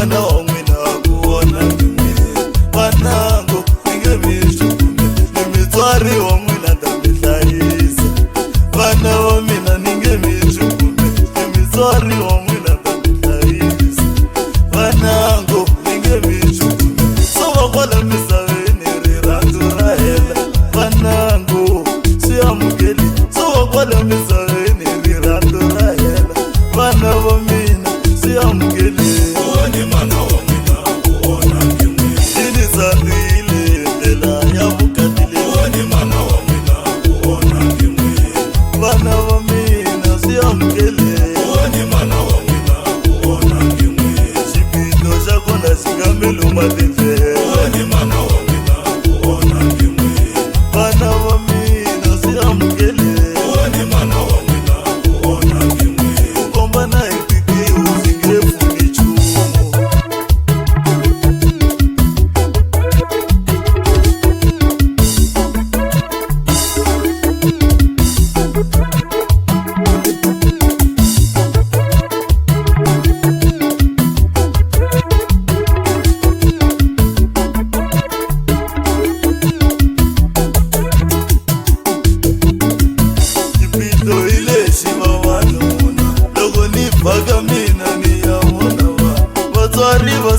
mana wa n'wina kuona mimi vanango ninge mi cukume ni mutswari wa n'wina ta mi hlayisa vana va mina ninge mi cukume ni mutswari wa n'wina ta mi hlayisa vanango ninge mi cukume so va kwala misaveni rirhandzu ra hela vanango swi amukeli so va kwala misaveni rirhandzu ra hela vana va mina swi amukeli Uone mana wa n'wina kuona mimi ini sandile ndlela ya vukati leyi Uone mana wa n'wina kuona mimi vana va mina swi amukeli Uone mana wa n'wina kuona mimi xiphiqo xa kona xi nga mi luma tindlela Uone mana wa n'wina kuona mimi vana va mina swi amukeli Uone mana wa n'wina kuona mimi ku kombana hi tikiwu swi nge pfuni nchumu xiphiqo hi lexi vavanuna loko ni bhaka mina ni ya vona va vatswari va